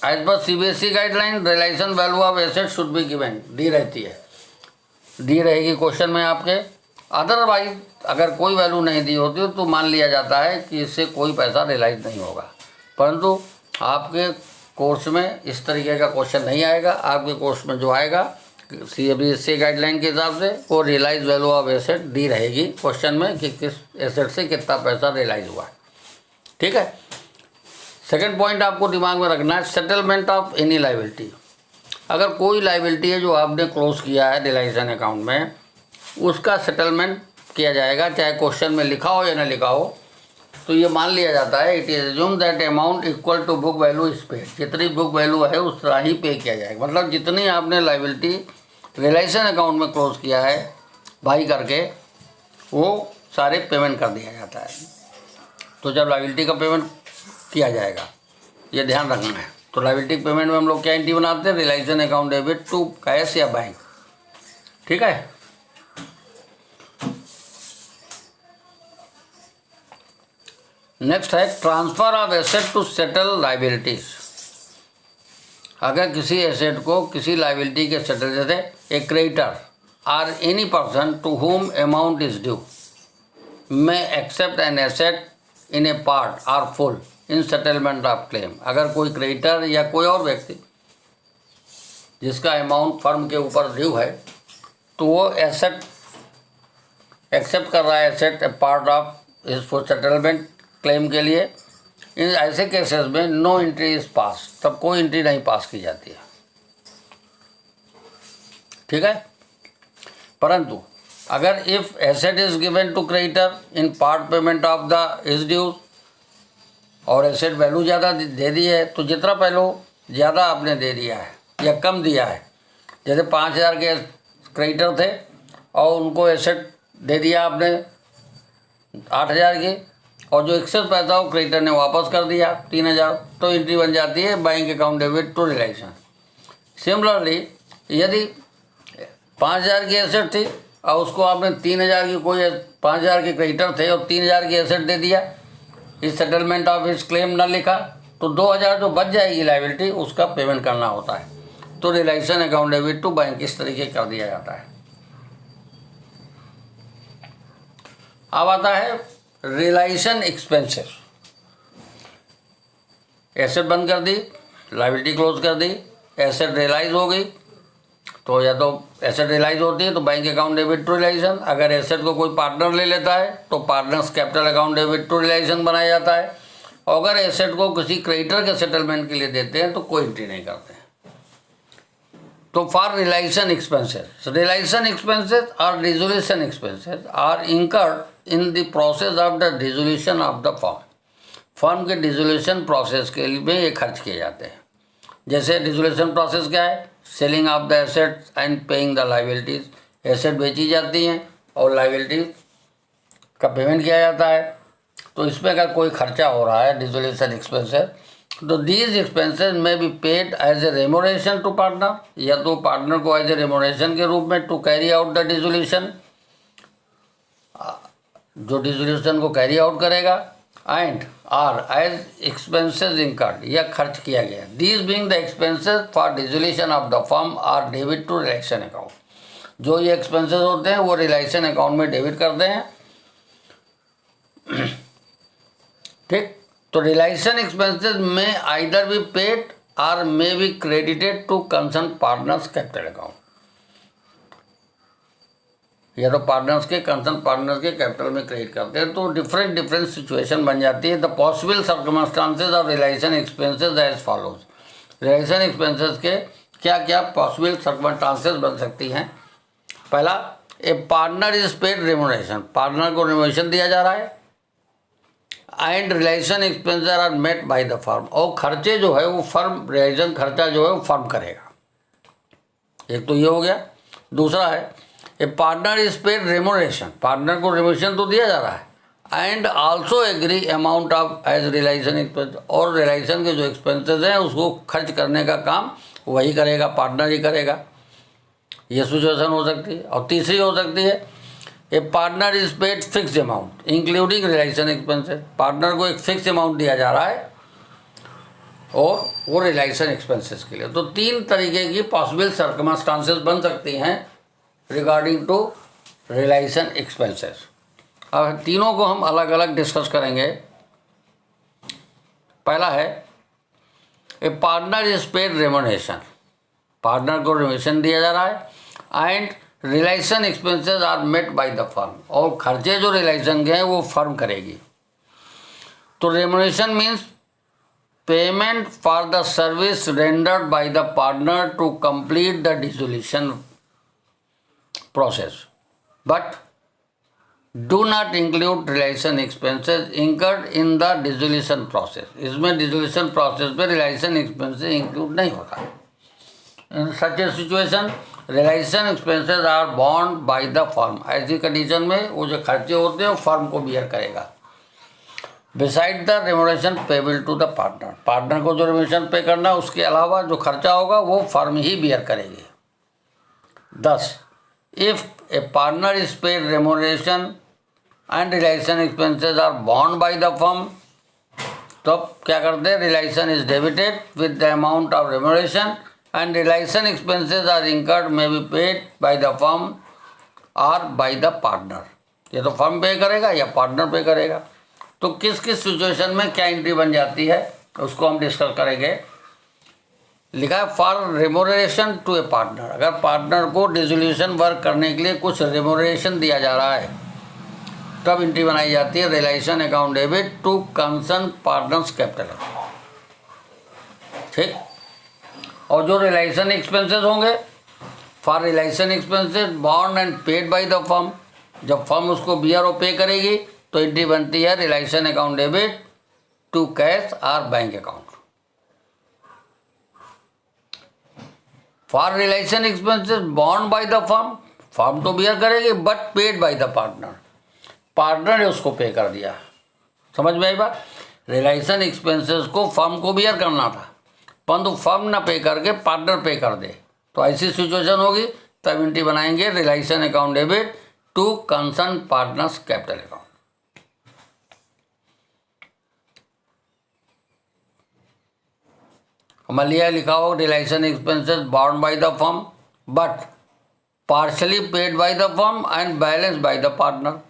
एज पर CBSE guideline realisation value of asset should be given, दी रहती है, दी रहेगी क्वेश्चन में आपके। अदरवाइज अगर कोई वैल्यू नहीं दी होती तो मान लिया जाता है कि इससे कोई पैसा रियलाइज नहीं होगा, परंतु आपके कोर्स में इस तरीके का क्वेश्चन नहीं आएगा। आपके कोर्स में जो आएगा CBSE गाइडलाइन के हिसाब से वो रियलाइज वैल्यू ऑफ एसेट दी रहेगी क्वेश्चन में कि किस एसेट से कितना पैसा रियलाइज हुआ है, ठीक है। सेकंड पॉइंट आपको दिमाग में रखना है, सेटलमेंट ऑफ एनी लाइबिलिटी, अगर कोई लाइबिलिटी है जो आपने क्लोज किया है रियलाइजेशन अकाउंट में, उसका सेटलमेंट किया जाएगा, चाहे क्वेश्चन में लिखा हो या ना लिखा हो, तो ये मान लिया जाता है it is assume that amount equal to book value is paid, जितनी बुक वैल्यू है उस तरह ही पे किया जाएगा, मतलब जितनी आपने लाइबिलिटी रियलाइजेशन अकाउंट में क्लोज किया है भाई करके, वो सारे पेमेंट कर दिया जाता है। तो जब लाइबिलिटी का पेमेंट किया जाएगा, ये ध्यान रखना है। तो लाइबिलिटी पेमेंट में हम लोग क्या एंट्री बनाते हैं, realisation account debit to cash या बैंक, ठीक है। नेक्स्ट है transfer of asset to settle liabilities, अगर किसी एसेट को किसी लाइबिलिटी के सेटल, जैसे a creditor or any person to whom amount is due may accept an asset in a part or full in settlement of claim, अगर कोई creditor या कोई और व्यक्ति जिसका अमाउंट फर्म के ऊपर ड्यू है, तो वो एसेट एक्सेप्ट कर रहा है, asset A part of is for settlement claim के लिए, इन ऐसे केसेस में नो एंट्री इज पास, तब कोई एंट्री नहीं पास की जाती है, ठीक है। परंतु अगर if asset is given to creditor in part payment of the is dues, और एसेट वैल्यू ज़्यादा दे दी है, तो जितना पहले ज़्यादा आपने दे दिया है या कम दिया है, जैसे 5,000 के क्रेडिटर थे और उनको एसेट दे दिया आपने 8,000 की, और जो एक्सेस पैसा वो क्रेडिटर ने वापस कर दिया 3,000, तो एंट्री बन जाती है bank account debit to realisation. Similarly यदि 5,000 की एसेट थी और उसको आपने 3,000 की, कोई 5,000 के क्रेडिटर थे और 3,000 की एसेट दे दिया, इस सेटलमेंट ऑफ इस क्लेम ना लिखा, तो 2,000 जो बच जाएगी लाइबिलिटी उसका पेमेंट करना होता है, तो realisation account debit to bank इस तरीके कर दिया जाता है। अब आता है रियलाइजेशन एक्सपेंसेस, एसेट बंद कर दी, लाइबिलिटी क्लोज कर दी, एसेट रियलाइज हो गई, तो या तो एसेट रियलाइज होती है तो bank account debit to realisation, अगर एसेट को कोई पार्टनर ले लेता है तो partners capital account debit to realisation बनाया जाता है, और अगर एसेट को किसी क्रेडिटर के सेटलमेंट के लिए देते हैं तो कोई एंट्री नहीं करते हैं। तो फॉर रियलाइजेशन एक्सपेंसेस और dissolution expenses are incurred in the process of the dissolution of the firm, firm के डिसोल्यूशन प्रोसेस के लिए ये खर्च किए जाते हैं। जैसे डिसोल्यूशन प्रोसेस क्या है? Selling of the assets and paying the liabilities. Asset बेची जाती हैं और लाइबिलिटीज का पेमेंट किया जाता है। तो इसमें अगर कोई खर्चा हो रहा है डिसोल्यूशन एक्सपेंसेस, तो these expenses may be paid as a remuneration to partner, या तो पार्टनर को एज ए रेमोनेशन के रूप में to carry out the dissolution, जो डिसोल्यूशन को कैरी आउट करेगा, and are as expenses incurred, या खर्च किया गया। These being the expenses for dissolution of the firm are debit to relation account. जो ये एक्सपेंसेस होते हैं वो रिलेशन अकाउंट में डेबिट करते हैं। ठीक, तो रिलेशन एक्सपेंसेस में आइदर बी पेड और may be credited to concern partners capital account, या तो पार्टनर्स के कंसर्न पार्टनर्स के कैपिटल में क्रेडिट करते हैं। तो डिफरेंट सिचुएशन बन जाती है। The possible circumstances of relation expenses as follows. Realisation expenses के क्या क्या पॉसिबल सर्कमस्टांसेस बन सकती हैं? पहला, a partner is paid remuneration, partner को रेमोनेशन दिया जा रहा है, and relation expenses are met by the firm, और खर्चे जो है वो फर्म, रिलेशन खर्चा जो है वो फर्म करेगा। एक तो ये हो गया। दूसरा है a partner is paid remuneration, partner को रेमोनेशन तो दिया जा रहा है, and also agree amount of as realisation expense, और रिलेशन के जो एक्सपेंसेस हैं उसको खर्च करने का काम वही करेगा, पार्टनर ही करेगा। ये सिचुएशन हो सकती है। और तीसरी हो सकती है a partner is paid fix amount including realisation expenses, partner को एक फिक्स अमाउंट दिया जा रहा है और वो रिलेशन एक्सपेंसेस के लिए। तो तीन तरीके की पॉसिबल सर्कमस्टांसेस बन सकती हैं रिगार्डिंग टू रिलेशन एक्सपेंसेस। अब तीनों को हम अलग अलग डिस्कस करेंगे। पहला है a partner is paid remuneration, partner को रेमोनेशन दिया जा रहा है, and relation expenses are met by the firm, और खर्चे जो रिलेशन के हैं वो फर्म करेगी। तो remuneration means payment for the service rendered by the partner to complete the dissolution process, but do not include realisation expenses incurred in the dissolution process. इसमें dissolution process में रिलेशन एक्सपेंसेस इंक्लूड नहीं होता। In such a situation realisation expenses are borne by the firm, ऐसी condition में वो जो खर्चे होते हैं वो फर्म को बियर करेगा। Beside the remuneration payable to the partner, partner को जो रेमोनेशन पे करना है उसके अलावा जो खर्चा होगा वो फर्म ही बियर करेगी। 10, if a partner is paid remuneration and relation expenses are borne by the firm, तो क्या करते हैं? Relation is debited with the amount of remuneration and relation expenses are incurred may be paid by the firm or by the partner। ये तो firm पे करेगा या partner पे करेगा। तो किस किस सिचुएशन में क्या एंट्री बन जाती है उसको हम डिस्कस करेंगे। लिखा है for remuneration to a partner, अगर पार्टनर को डिसोल्यूशन वर्क करने के लिए कुछ रेमोनेशन दिया जा रहा है तब एंट्री बनाई जाती है relation account debit to concern partners capital. ठीक, और जो रिलेशन एक्सपेंसेस होंगे for relation expenses borne and paid by the firm, जब फर्म उसको बियर और पे करेगी तो एंट्री बनती है relation account debit to cash और bank account. For relation expenses borne by the firm, firm तो बियर करेगी but paid by the partner, partner ने उसको पे कर दिया। समझ में आई बात? रिलेशन एक्सपेंसेस को फर्म को बियर करना था परंतु फर्म ना पे करके पार्टनर पे कर दे, तो ऐसी सिचुएशन होगी तब एंट्री बनाएंगे relation account debit to concern partners capital account. हमारे लिखा हो relation expenses borne by the firm but partially paid by the firm and balance by the partner,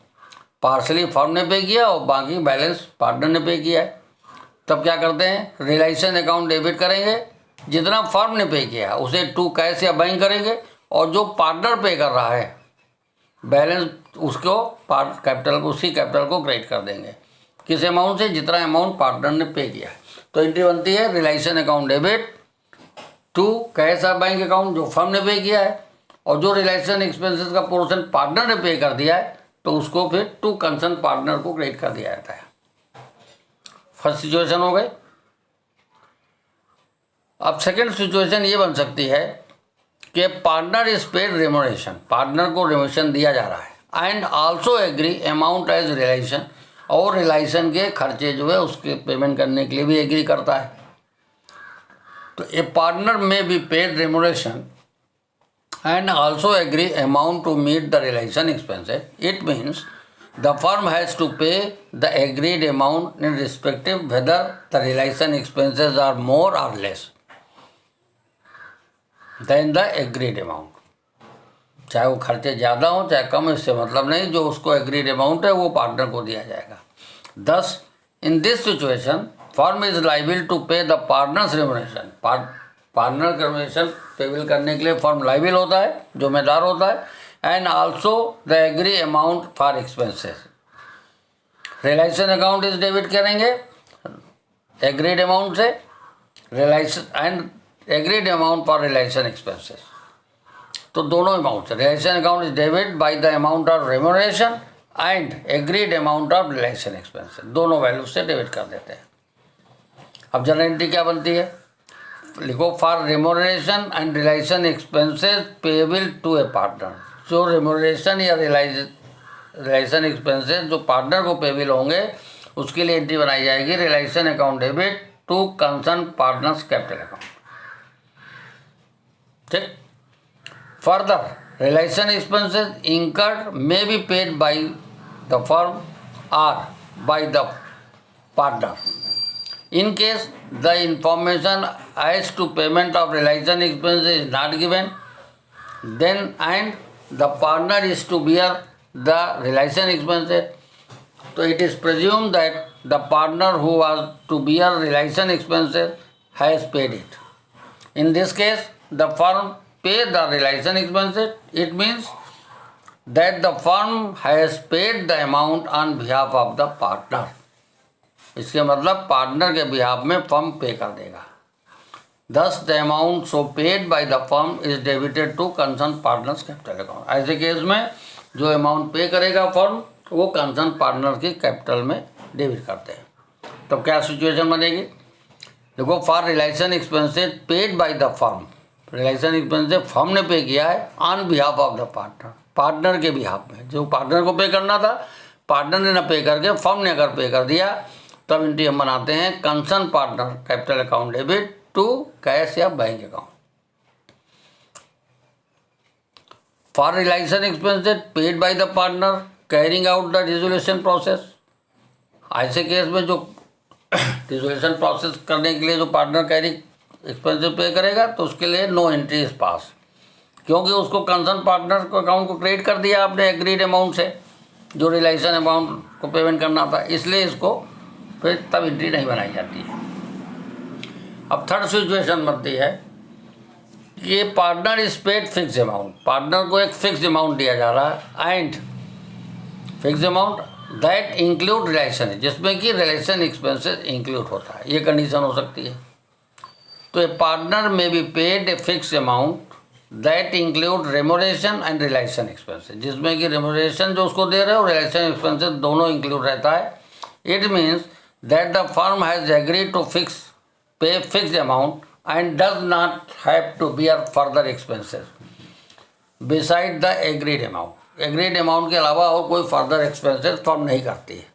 partially firm ने पे किया और बाकी बैलेंस पार्टनर ने pay किया है। तब क्या करते हैं? रिलेशन अकाउंट डेबिट करेंगे, जितना फर्म ने पे किया उसे टू कैश या बैंक करेंगे, और जो पार्टनर पे कर रहा है बैलेंस उसको कैपिटल को, उसी कैपिटल को क्रेडिट कर देंगे। किस अमाउंट से? जितना अमाउंट पार्टनर ने पे किया है। तो एंट्री बनती है relation account debit to cash या बैंक अकाउंट जो फर्म ने पे किया है, और जो रिलेशन एक्सपेंसेस का पोर्शन पार्टनर ने पे कर दिया है तो उसको फिर टू कंसर्न पार्टनर को क्रेडिट कर दिया जाता है। फर्स्ट सिचुएशन हो गई। अब सेकेंड सिचुएशन ये बन सकती है कि partner is paid remuneration, partner को रेमोनेशन दिया जा रहा है, and also agree amount as realisation, और रिलाइजेशन के खर्चे जो है उसके पेमेंट करने के लिए भी एग्री करता है। तो a partner may be paid remuneration and also agree amount to meet the realization expenses. It means the firm has to pay the agreed amount in respective whether the realization expenses are more or less than the agreed amount. चाहे वो खर्चे ज़्यादा हो चाहे कम, इससे मतलब नहीं, जो उसको एग्रीड अमाउंट है वो पार्टनर को दिया जाएगा। Thus, in this situation, firm is liable to pay the partner's remuneration. Partner का रेमुनेशन पेबल करने के लिए फर्म लाइबल होता है, जिम्मेदार होता है, and also the agree amount for expenses. Realisation account is debit करेंगे एग्रीड अमाउंट से, realisation and agreed amount for realisation expenses. तो दोनों अमाउंट से realisation account is debit by the amount of remuneration and agreed amount of realisation expenses, दोनों value से debit कर देते हैं। अब जनरल एंट्री क्या बनती है, लिखो for remuneration and realisation expenses payable to a partner. जो रेमोनेशन या रिलाइजेशन एक्सपेंसेस जो पार्टनर को पेबल होंगे उसके लिए एंट्री बनाई जाएगी realisation account debit to concern partners capital account. ठीक। Further realisation expenses incurred may be paid by the firm और by the partner in case the information as to payment of realization expenses is not given, then and the partner is to bear the realization expenses, so it is presumed that the partner who was to bear realization expenses has paid it. In this case, the firm pay the realization expenses. It means that the firm has paid the amount on behalf of the partner. इसके मतलब partner के behalf में firm पे कर देगा। Thus the amount so paid by the firm is debited to concerned partners capital account. ऐसे case में जो अमाउंट पे करेगा फर्म वो कंसर्न पार्टनर की कैपिटल में डेबिट करते हैं। तो क्या सिचुएशन बनेगी, देखो for realisation expenses paid by the firm, realisation expenses firm ने पे किया है on behalf of the partner, partner के बिहाफ में, जो पार्टनर को पे करना था पार्टनर ने न पे करके फर्म ने अगर पे कर दिया तब एंट्री हम बनाते हैं concern partner capital account debit to cash या bank account. For realisation expenses paid by the partner carrying out the resolution process. ऐसे केस में जो रिजोल्यूशन प्रोसेस करने के लिए जो पार्टनर कैरी एक्सपेंसेस पे करेगा तो उसके लिए नो एंट्री इज पास, क्योंकि उसको कंसर्न पार्टनर को अकाउंट को क्रेडिट कर दिया आपने एग्रीड अमाउंट से जो रिलाइजेशन अमाउंट को पेमेंट करना था, इसलिए इसको फिर तब एंट्री नहीं बनाई जाती है। अब थर्ड सिचुएशन बनती है कि partner is paid fix amount, partner को एक फिक्स अमाउंट दिया जा रहा है and fix amount that include realisation, जिसमें कि रिलाइजेशन एक्सपेंसेस इंक्लूड होता है, ये कंडीशन हो सकती है। तो a partner may be paid a fix amount that include remuneration and realisation expenses, जिसमें कि रेमोनेशन जो उसको दे रहे हो रिलाइजेशन एक्सपेंसेस दोनों इंक्लूड रहता है। It means that the firm has agreed to pay fixed amount and does not have to bear further expenses beside the agreed amount. Agreed amount के अलावा और कोई further expenses firm नहीं करती है।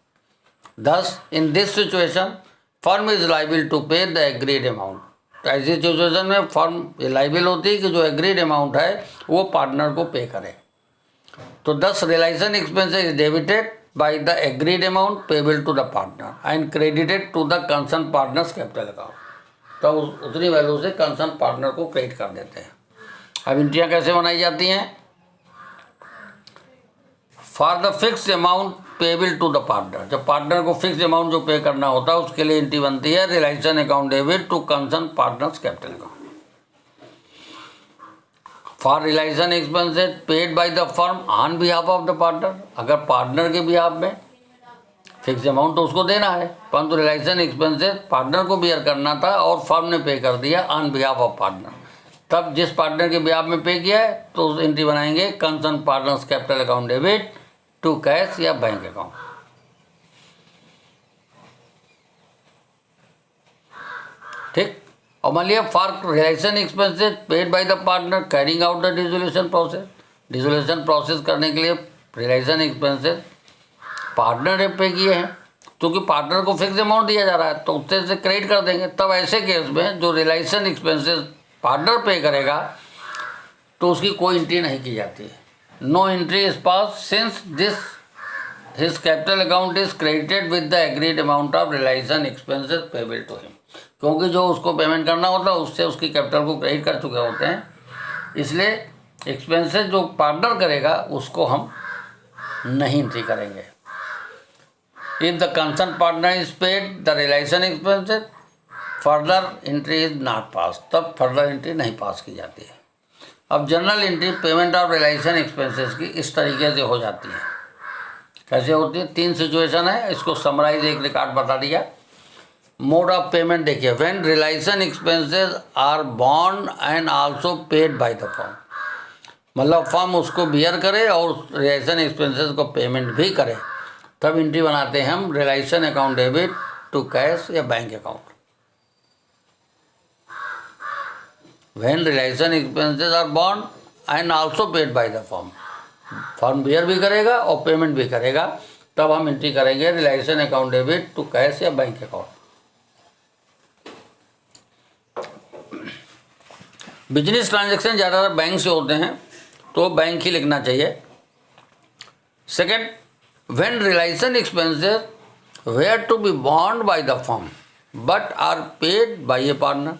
Thus, in this situation, firm is liable to pay the agreed amount. तो ऐसी situation में फर्म लाइबल होती है कि जो एग्रीड अमाउंट है वो पार्टनर को पे करे। तो 10 realisation expenses is debited by the agreed amount payable to the partner and credited to the concerned partner's capital account. तो उतनी वैल्यू से कंसर्न पार्टनर को क्रेडिट कर देते हैं। अब एंट्रियाँ कैसे बनाई जाती हैं, for the fix amount payable to the partner, जब पार्टनर को फिक्स अमाउंट जो पे करना होता है उसके लिए एंट्री बनती है realisation account debit to concern partners capital account. For realisation expenses paid by the firm on behalf of the partner, अगर पार्टनर के बिहाफ में फिक्स अमाउंट तो उसको देना है, परंतु रिलाइजेशन एक्सपेंसेस पार्टनर को बियर करना था और फर्म ने पे कर दिया ऑन बिहाफ ऑफ पार्टनर, तब जिस पार्टनर के बिहाफ में पे किया है तो उस एंट्री बनाएंगे concern partners capital account debit to cash या बैंक अकाउंट। ठीक। और मान लिया for relation expenses paid by the partner carrying out the dissolution process, dissolution process करने के लिए रिलेशन एक्सपेंसेस पार्टनर ने पे किए हैं, क्योंकि पार्टनर को फिक्स अमाउंट दिया जा रहा है तो उससे से क्रेडिट कर देंगे। तब ऐसे केस में जो रिलेशन एक्सपेंसेस पार्टनर पे करेगा तो उसकी कोई एंट्री नहीं की जाती है। No entry is passed since this his capital account is credited with the agreed amount of relation expenses payable to him, क्योंकि जो उसको पेमेंट करना होता है उससे उसकी कैपिटल को क्रेडिट कर चुके होते हैं, इसलिए एक्सपेंसेस जो पार्टनर करेगा उसको हम नहीं एंट्री करेंगे। If the concern partner is paid the realisation expenses further entry is not pass, तब फर्दर एंट्री नहीं पास की जाती है। अब general entry payment of realisation expenses की इस तरीके से हो जाती है। कैसे होती है? 3 सिचुएशन है, इसको समराइज एक रिकॉर्ड बता दिया। मोड ऑफ पेमेंट देखिए, व्हेन रिलेशन एक्सपेंसेस आर बॉन्ड and also paid by the firm, मतलब फर्म उसको बियर करे और रिलेशन एक्सपेंसेस को पेमेंट भी करे, तब एंट्री बनाते हैं हम relation account debit to cash या bank account. When relation expenses are बॉन्ड and also paid by the firm, firm bear भी करेगा और पेमेंट भी करेगा, तब हम एंट्री करेंगे relation account debit to cash या बैंक अकाउंट। बिजनेस ट्रांजैक्शन ज़्यादातर बैंक से होते हैं तो बैंक ही लिखना चाहिए। Second, when relation expenses were to be बॉन्ड by the firm but are paid by a partner,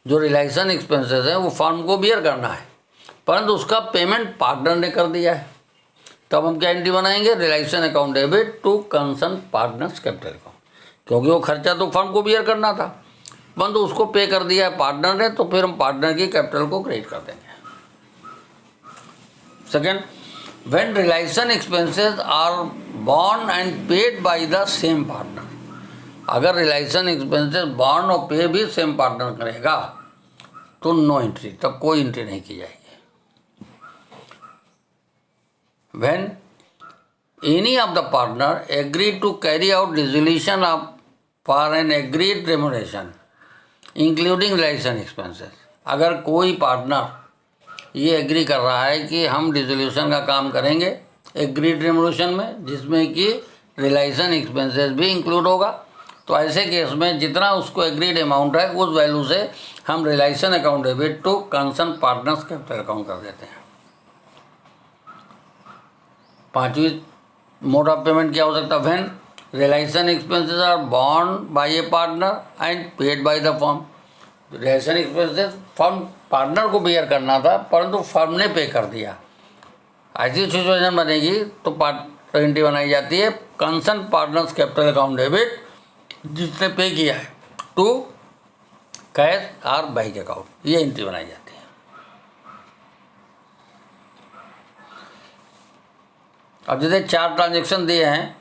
जो रिलेशन एक्सपेंसेस है वो फर्म को बियर करना है परंतु उसका पेमेंट पार्टनर ने कर दिया है, तब हम क्या एंट्री बनाएंगे? Relation account debit to concern partners capital account, क्योंकि वो खर्चा तो फर्म को बियर करना था परंतु उसको पे कर दिया है पार्टनर ने, तो फिर हम पार्टनर की कैपिटल को क्रेडिट कर देंगे। Second, when relation expenses are बॉन्ड and paid by the same partner, अगर रिलेशन एक्सपेंसेस बॉन्ड और पे भी सेम पार्टनर करेगा तो नो एंट्री, तब कोई एंट्री नहीं की जाएगी। When any of the partner agree to carry out resolution of for an agreed remuneration including relation expenses, अगर कोई पार्टनर ये एग्री कर रहा है कि हम डिसोल्यूशन का काम करेंगे एग्रीड रेमुनेशन में जिसमें कि रिलेशन एक्सपेंसेस भी इंक्लूड होगा, तो ऐसे केस में जितना उसको एग्रीड अमाउंट है उस वैल्यू से हम relation account debit to concern partners capital account कर देते हैं। 5वीं मोड ऑफ पेमेंट क्या हो सकता है? व्हेन रिलेशन एक्सपेंसेस आर बॉन्ड by a partner and paid by the firm, relation expenses firm partner को बियर करना था परंतु फर्म ने पे कर दिया, ऐसी सिचुएशन बनेगी तो एंट्री बनाई जाती है concern partners capital account debit जिसने पे किया है टू कैश और बैंक अकाउंट, ये एंट्री बनाई जाती है। अब जैसे 4 ट्रांजेक्शन दिए हैं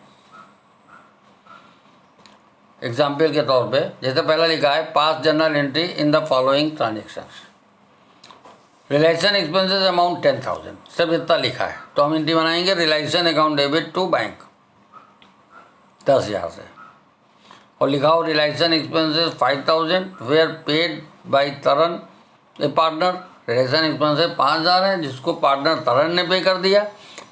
एग्जाम्पल के तौर पे, जैसे पहला लिखा है pass journal entry in the following transactions, realisation expenses amount 10,000, सब इतना लिखा है तो हम एंट्री बनाएंगे relation account debit to bank 10,000 से, और लिखा हो relation expenses 5,000 were paid by Taran a partner, realisation expenses 5,000 है जिसको पार्टनर तरन ने पे कर दिया,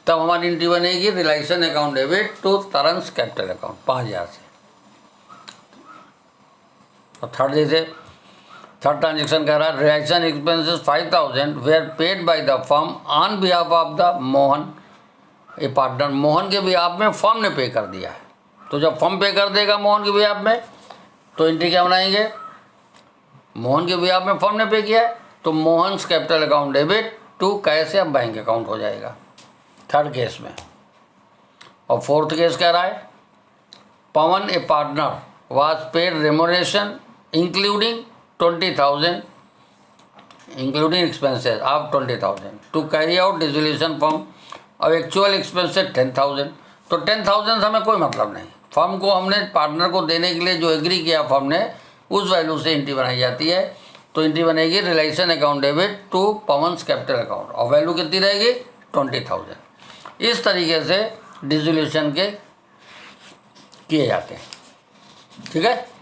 तब हमारी एंट्री बनेगी realisation account debit to Taran's capital account 5,000 से। और थर्ड जैसे थर्ड ट्रांजेक्शन कह रहा है relation expenses 5,000 were paid by the firm on behalf of the Mohan a partner, Mohan के बिहाफ में फर्म ने पे कर दिया है, तो जब फर्म पे कर देगा मोहन के बिहाफ में तो एंट्री क्या बनाएंगे? मोहन के बिहाफ में फर्म ने पे किया है तो Mohan's capital account debit to cash या बैंक अकाउंट हो जाएगा थर्ड केस में। और फोर्थ केस कह रहा है Pavan a partner was paid remuneration including 20,000 including expenses of 20,000 to carry out dissolution firm, और एक्चुअल एक्सपेंसेस 10,000, तो 10,000 से हमें कोई मतलब नहीं, फर्म को हमने पार्टनर को देने के लिए जो एग्री किया फर्म ने उस वैल्यू से एंट्री बनाई जाती है, तो एंट्री बनेगी realisation account debit to Pavan's capital account और वैल्यू कितनी रहेगी? 20,000। इस तरीके से डिसोल्यूशन के किए जाते हैं। ठीक है।